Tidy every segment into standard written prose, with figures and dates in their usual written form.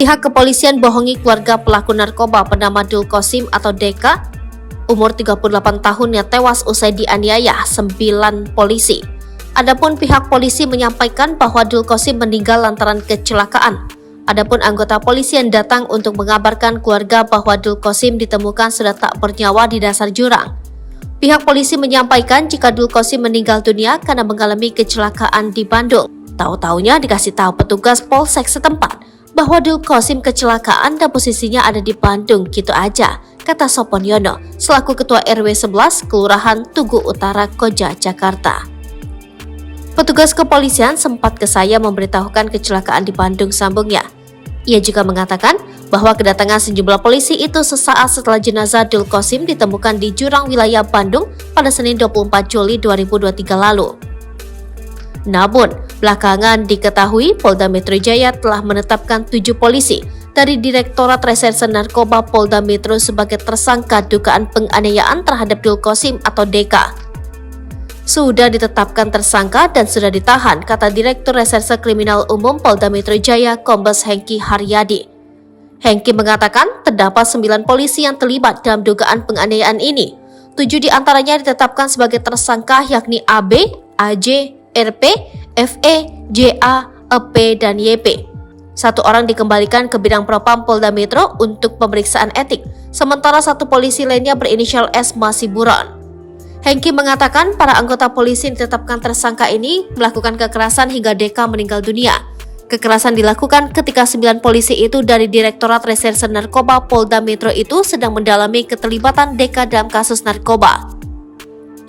Pihak kepolisian bohongi keluarga pelaku narkoba bernama Dul Qosim atau Deka, umur 38 tahun yang tewas usai dianiaya 9 polisi. Adapun pihak polisi menyampaikan bahwa Dul Qosim meninggal lantaran kecelakaan. Adapun anggota polisi yang datang untuk mengabarkan keluarga bahwa Dul Qosim ditemukan sudah tak bernyawa di dasar jurang. Pihak polisi menyampaikan jika Dul Qosim meninggal dunia karena mengalami kecelakaan di Bandung. Tahu-taunya dikasih tahu petugas polsek setempat bahwa Dul Qosim kecelakaan dan posisinya ada di Bandung gitu aja, kata Sopon Yono selaku Ketua RW 11 Kelurahan Tugu Utara, Koja, Jakarta. Petugas kepolisian sempat ke saya memberitahukan kecelakaan di Bandung, sambungnya. Ia juga mengatakan bahwa kedatangan sejumlah polisi itu sesaat setelah jenazah Dul Qosim ditemukan di jurang wilayah Bandung pada Senin 24 Juli 2023 lalu. Namun, belakangan diketahui Polda Metro Jaya telah menetapkan 7 polisi dari Direktorat Reserse Narkoba Polda Metro sebagai tersangka dugaan penganiayaan terhadap Dul Qosim atau Deka. Sudah ditetapkan tersangka dan sudah ditahan, kata Direktur Reserse Kriminal Umum Polda Metro Jaya Kombes Hengki Haryadi. Hengki mengatakan terdapat 9 polisi yang terlibat dalam dugaan penganiayaan ini. 7 diantaranya ditetapkan sebagai tersangka yakni AB, AJ, RP, FE, JA, EP, dan YP. 1 orang dikembalikan ke Bidang Propam Polda Metro untuk pemeriksaan etik, sementara 1 polisi lainnya berinisial S masih buron. Hengki mengatakan para anggota polisi yang ditetapkan tersangka ini melakukan kekerasan hingga Deka meninggal dunia. Kekerasan dilakukan ketika 9 polisi itu dari Direktorat Reserse Narkoba Polda Metro itu sedang mendalami keterlibatan Deka dalam kasus narkoba.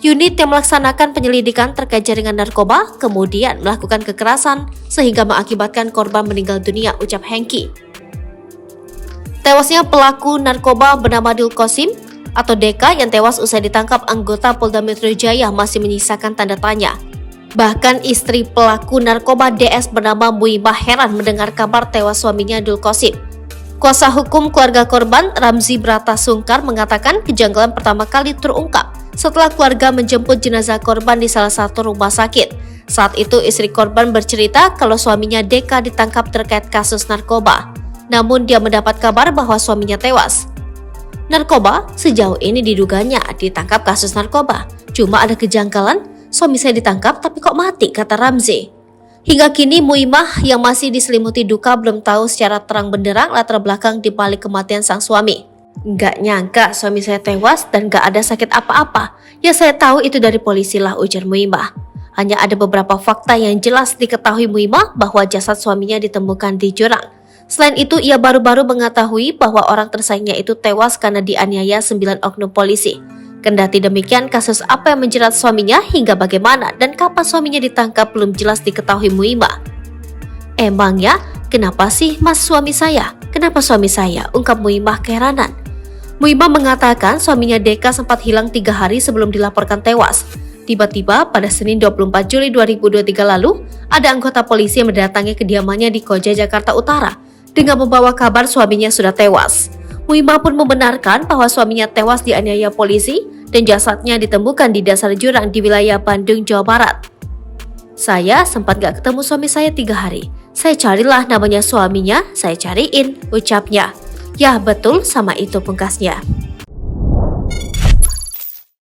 Unit yang melaksanakan penyelidikan terkait jaringan narkoba kemudian melakukan kekerasan sehingga mengakibatkan korban meninggal dunia, ucap Hengki. Tewasnya pelaku narkoba bernama Dul Qosim atau Deka yang tewas usai ditangkap anggota Polda Metro Jaya masih menyisakan tanda tanya. Bahkan istri pelaku narkoba DS bernama Muimah heran mendengar kabar tewas suaminya Dul Qosim. Kuasa hukum keluarga korban Ramzi Brata Sungkar mengatakan kejanggalan pertama kali terungkap setelah keluarga menjemput jenazah korban di salah satu rumah sakit. Saat itu istri korban bercerita kalau suaminya Deka ditangkap terkait kasus narkoba. Namun dia mendapat kabar bahwa suaminya tewas. Narkoba sejauh ini diduganya ditangkap kasus narkoba. Cuma ada kejanggalan, suami saya ditangkap tapi kok mati, kata Ramzi. Hingga kini Muimah yang masih diselimuti duka belum tahu secara terang benderang latar belakang di balik kematian sang suami. Nggak nyangka suami saya tewas dan nggak ada sakit apa-apa. Ya saya tahu itu dari polisi lah, ujar Muimah. Hanya ada beberapa fakta yang jelas diketahui Muimah bahwa jasad suaminya ditemukan di jurang. Selain itu, ia baru-baru mengetahui bahwa orang tersayangnya itu tewas karena dianiaya 9 oknum polisi. Kendati demikian, kasus apa yang menjerat suaminya hingga bagaimana dan kapan suaminya ditangkap belum jelas diketahui Muimah. Emangnya, kenapa sih mas suami saya? Kenapa suami saya? Ungkap Muimah keheranan. Muimah mengatakan suaminya Deka sempat hilang 3 hari sebelum dilaporkan tewas. Tiba-tiba pada Senin 24 Juli 2023 lalu, ada anggota polisi yang mendatangi kediamannya di Koja, Jakarta Utara dengan membawa kabar suaminya sudah tewas. Muimah pun membenarkan bahwa suaminya tewas dianiaya polisi dan jasadnya ditemukan di dasar jurang di wilayah Bandung, Jawa Barat. Saya sempat gak ketemu suami saya 3 hari. Saya carilah namanya suaminya, saya cariin, ucapnya. Ya betul, sama itu pungkasnya.